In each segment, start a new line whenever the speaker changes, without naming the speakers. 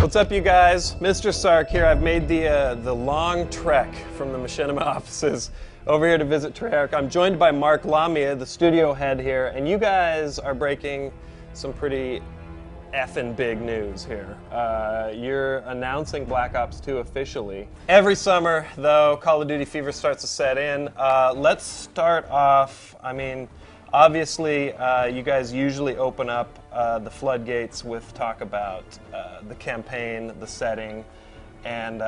What's up, you guys? Mr. Sark here. I've made the long trek from the Machinima offices over here to visit Treyarch. I'm joined by Mark Lamia, the studio head here, and you guys are breaking some pretty effing big news here. You're announcing Black Ops 2 officially. Every summer, though, Call of Duty fever starts to set in. Let's start off, obviously, you guys usually open up the floodgates with talk about the campaign, the setting, and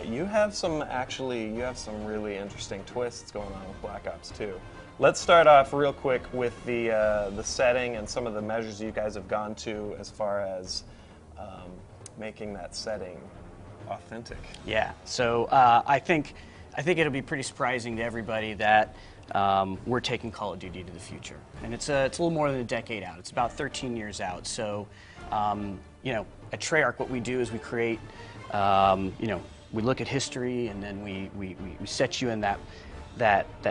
you have some really interesting twists going on with Black Ops 2. Let's start off real quick with the setting and some of the measures you guys have gone to as far as making that setting authentic.
Yeah, so I think it'll be pretty surprising to everybody that we're taking Call of Duty to the future, and it's a little more than a decade out. It's about 13 years out. So, at Treyarch, what we do is we create, we look at history, and then we set you in that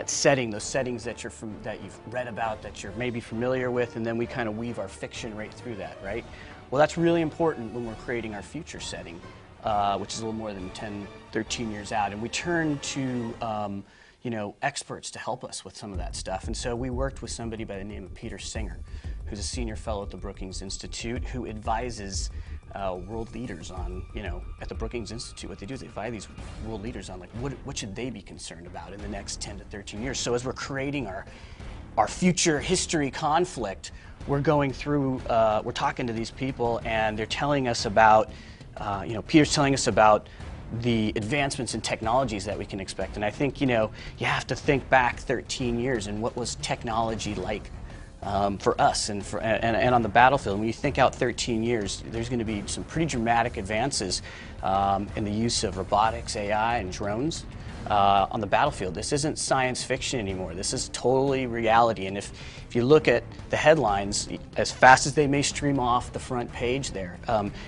setting, those settings that you've read about, that you're maybe familiar with, and then we kind of weave our fiction right through that, right? Well, that's really important when we're creating our future setting, which is a little more than 10, 13 years out, and we turn to experts to help us with some of that stuff. And so we worked with somebody by the name of Peter Singer, who's a senior fellow at the Brookings Institute, who advises world leaders on, at the Brookings Institute, what they do is they advise these world leaders on, like, what should they be concerned about in the next 10 to 13 years. So as we're creating our future history conflict, we're going through, we're talking to these people, and they're telling us about, Peter's telling us about the advancements in technologies that we can expect. And I think, you have to think back 13 years and what was technology like for us and on the battlefield. When you think out 13 years, there's going to be some pretty dramatic advances in the use of robotics, AI, and drones on the battlefield. This isn't science fiction anymore. This is totally reality. And if you look at the headlines, as fast as they may stream off the front page there,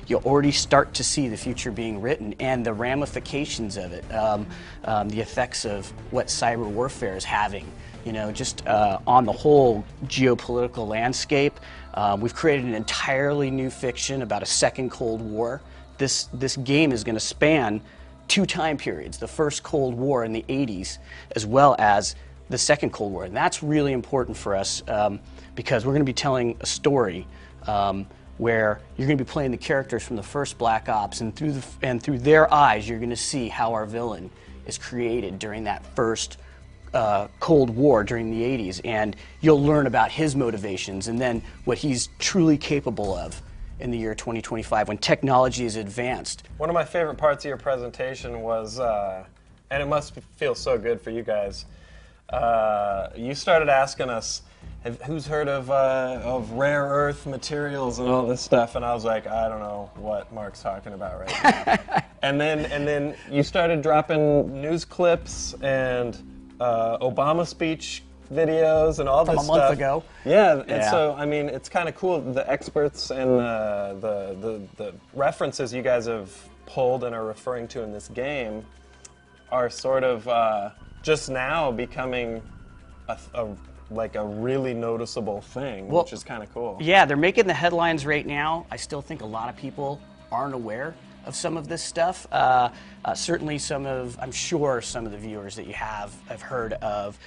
you'll already start to see the future being written and the ramifications of it, the effects of what cyber warfare is having, just on the whole geopolitical landscape. We've created an entirely new fiction about a second Cold War. This game is going to span two time periods, the first Cold War in the 80s, as well as the second Cold War. And that's really important for us because we're going to be telling a story where you're going to be playing the characters from the first Black Ops, and through their eyes, you're going to see how our villain is created during that first Cold War during the 80s. And you'll learn about his motivations and then what he's truly capable of in the year 2025 when technology is advanced.
One of my favorite parts of your presentation was, and it must feel so good for you guys, you started asking us, who's heard of rare earth materials and all this stuff? And I was like, I don't know what Mark's talking about right now. and then you started dropping news clips and Obama speech videos and all this stuff.
From a month ago.
Yeah, and so, it's kind of cool. The experts and the references you guys have pulled and are referring to in this game are sort of just now becoming a really noticeable thing, which is kind of cool.
Yeah, they're making the headlines right now. I still think a lot of people aren't aware of some of this stuff. Certainly I'm sure some of the viewers that you have heard of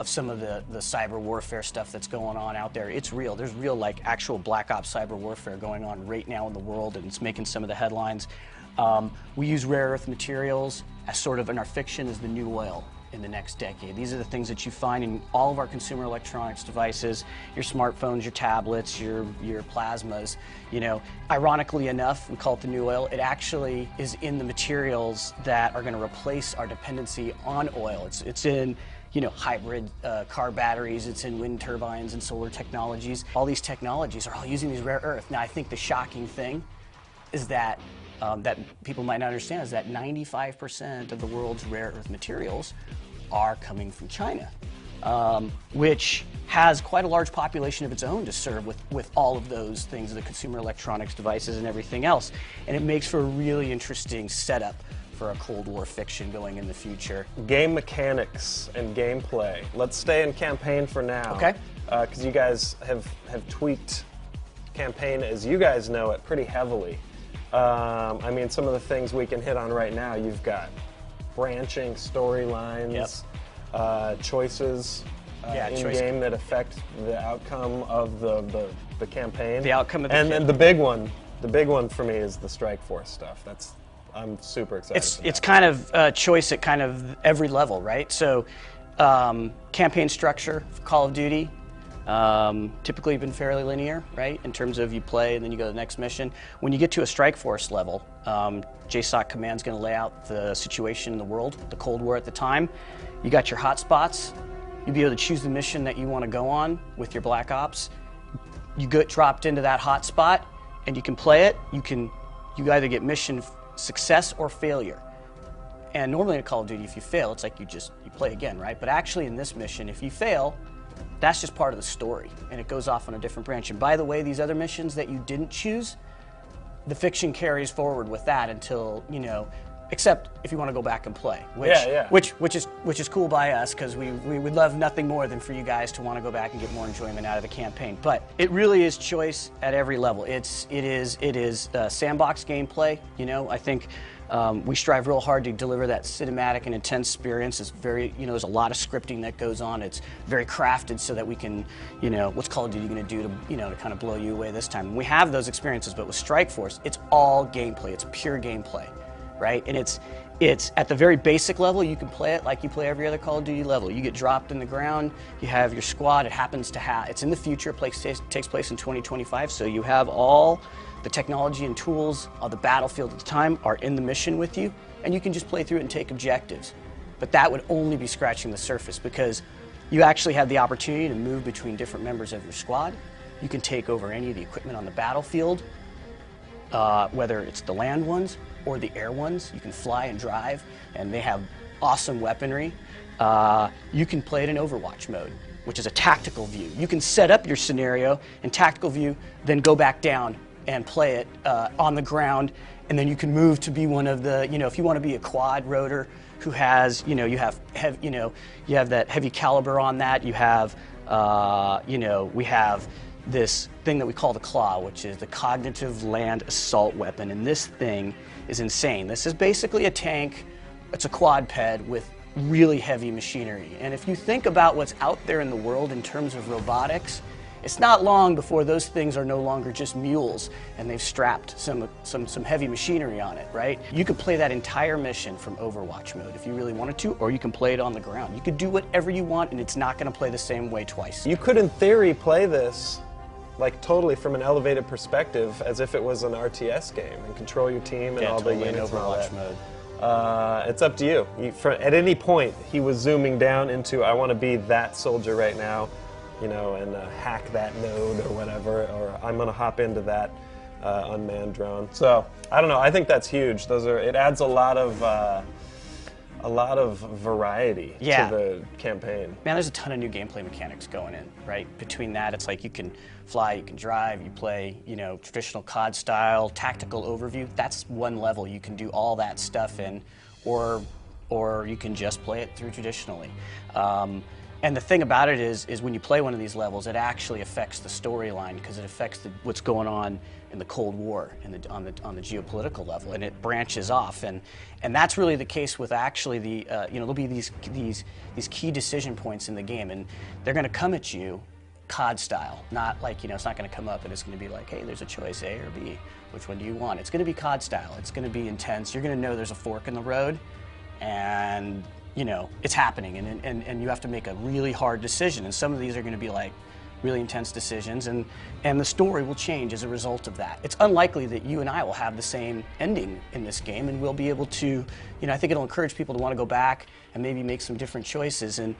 some of the cyber warfare stuff that's going on out there. It's real. There's real, actual Black Ops cyber warfare going on right now in the world, and it's making some of the headlines. We use rare earth materials as sort of in our fiction as the new oil in the next decade. These are the things that you find in all of our consumer electronics devices, your smartphones, your tablets, your plasmas. Ironically enough, we call it the new oil. It actually is in the materials that are going to replace our dependency on oil. It's in hybrid car batteries, it's in wind turbines and solar technologies. All these technologies are all using these rare earth. Now, I think the shocking thing is that that people might not understand is that 95% of the world's rare earth materials are coming from China, which has quite a large population of its own to serve with all of those things, the consumer electronics devices and everything else. And it makes for a really interesting setup for a Cold War fiction going in the future.
Game mechanics and gameplay. Let's stay in campaign for now.
Okay.
Because you guys have tweaked campaign, as you guys know it, pretty heavily. I mean, some of the things we can hit on right now, you've got branching storylines, choices in game that affect the outcome of the campaign.
The outcome of the
campaign.
campaign.
And the big one for me is the Strike Force stuff. I'm super excited.
It's kind of a choice at kind of every level, right? So, campaign structure for Call of Duty, typically been fairly linear, right? In terms of you play and then you go to the next mission. When you get to a Strike Force level, JSOC Command's going to lay out the situation in the world, the Cold War at the time. You got your hotspots. You'll be able to choose the mission that you want to go on with your Black Ops. You get dropped into that hotspot and you can play it. You either get mission success or failure. And normally in Call of Duty, if you fail, it's like you play again, right? But actually in this mission, if you fail, that's just part of the story, and it goes off on a different branch. And by the way, these other missions that you didn't choose, the fiction carries forward with that until, except if you want to go back and play, which is cool by us, because we would love nothing more than for you guys to want to go back and get more enjoyment out of the campaign. But it really is choice at every level. It is sandbox gameplay. I think we strive real hard to deliver that cinematic and intense experience. It's very, there's a lot of scripting that goes on. It's very crafted so that we can, what's Call of Duty going to do to kind of blow you away this time? And we have those experiences, but with Strike Force, it's all gameplay. It's pure gameplay, right? And it's at the very basic level. You can play it like you play every other Call of Duty level. You get dropped in the ground. You have your squad. It happens to have. It's in the future. It takes place in 2025. So you have all the technology and tools of the battlefield at the time are in the mission with you, and you can just play through it and take objectives. But that would only be scratching the surface, because you actually have the opportunity to move between different members of your squad. You can take over any of the equipment on the battlefield, whether it's the land ones or the air ones. You can fly and drive, and they have awesome weaponry. You can play it in Overwatch mode, which is a tactical view. You can set up your scenario in tactical view, then go back down and play it on the ground, and then you can move to be one of the, if you want to be a quad rotor who has, you have that heavy caliber on that. You have, we have this thing that we call the Claw, which is the Cognitive Land Assault Weapon, and this thing is insane. This is basically a tank. It's a quadped with really heavy machinery, and if you think about what's out there in the world in terms of robotics, it's not long before those things are no longer just mules and they've strapped some heavy machinery on it, right? You could play that entire mission from Overwatch mode if you really wanted to, or you can play it on the ground. You could do whatever you want, and it's not going to play the same way twice.
You could, in theory, play this like totally from an elevated perspective, as if it was an RTS game, and control your team and all
totally
the units
in Overwatch
and all that. It's up to you. At any point, he was zooming down into, I want to be that soldier right now, and hack that node or whatever, or I'm going to hop into that unmanned drone. So I don't know. I think that's huge. It adds a lot of variety to the campaign.
Man, there's a ton of new gameplay mechanics going in, right? Between that, it's like you can fly, you can drive, you play, traditional COD style, tactical overview. That's one level. You can do all that stuff in, or you can just play it through traditionally. And the thing about it is when you play one of these levels, it actually affects the storyline, because it affects what's going on in the Cold War and on the geopolitical level, and it branches off, and that's really the case with actually there'll be these key decision points in the game, and they're going to come at you COD style, not like it's not going to come up and it's going to be like, hey, there's a choice A or B, which one do you want? It's going to be COD style. It's going to be intense. You're going to know there's a fork in the road, and it's happening, and you have to make a really hard decision, and some of these are going to be like really intense decisions, and the story will change as a result of that. It's unlikely that you and I will have the same ending in this game, and we'll be able to, I think it'll encourage people to want to go back and maybe make some different choices, and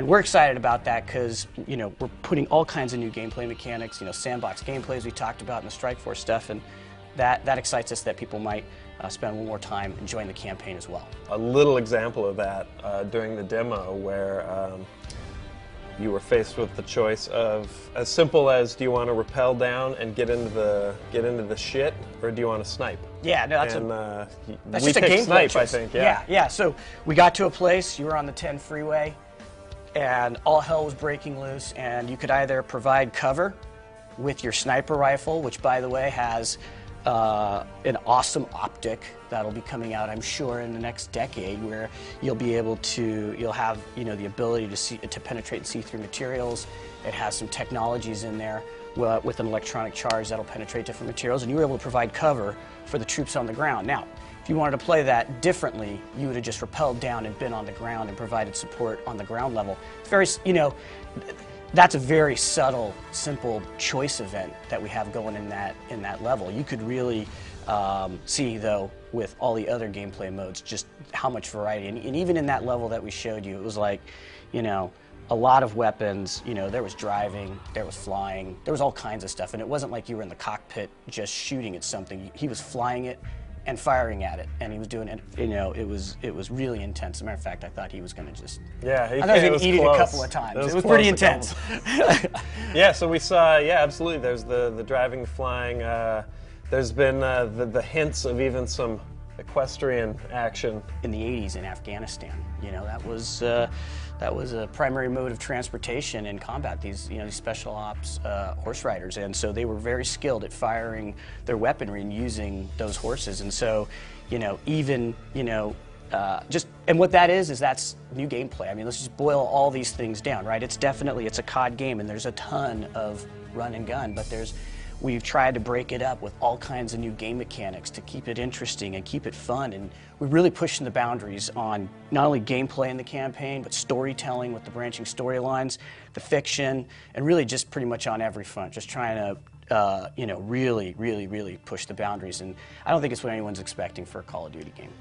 we're excited about that, because we're putting all kinds of new gameplay mechanics, sandbox gameplays we talked about in the Strike Force stuff, and that excites us that people might spend a little more time enjoying the campaign as well.
A little example of that during the demo, where you were faced with the choice of as simple as, do you want to rappel down and get into the shit, or do you want to snipe?
Yeah, no, that's
we
just a
picked
gameplay
snipe,
choice.
I think.
Yeah. So we got to a place. You were on the 10 freeway, and all hell was breaking loose, and you could either provide cover with your sniper rifle, which, by the way, has an awesome optic that'll be coming out, I'm sure, in the next decade, where you'll have the ability to penetrate and see through materials. It has some technologies in there with an electronic charge that'll penetrate different materials, and you were able to provide cover for the troops on the ground. Now, if you wanted to play that differently, you would have just rappelled down and been on the ground and provided support on the ground level. It's very, that's a very subtle, simple choice event that we have going in that level. You could really see, though, with all the other gameplay modes, just how much variety. And even in that level that we showed you, it was like, a lot of weapons. There was driving, there was flying, there was all kinds of stuff. And it wasn't like you were in the cockpit just shooting at something. He was flying it and firing at it, and he was doing it. It was really intense. As a matter of fact, I thought he was going to just.
Yeah,
I thought he was going to eat it a couple of times. It was pretty intense.
Yeah, so we saw. Yeah, absolutely. There's the driving, the flying. There's been the hints of even some equestrian action
in the '80s in Afghanistan. That was a primary mode of transportation in combat. These special ops horse riders, and so they were very skilled at firing their weaponry and using those horses. And so, and what that is that's new gameplay. I mean, let's just boil all these things down, right? It's a COD game, and there's a ton of run and gun, but we've tried to break it up with all kinds of new game mechanics to keep it interesting and keep it fun. And we're really pushing the boundaries on not only gameplay in the campaign, but storytelling with the branching storylines, the fiction, and really just pretty much on every front, just trying to really, really, really push the boundaries. And I don't think it's what anyone's expecting for a Call of Duty game.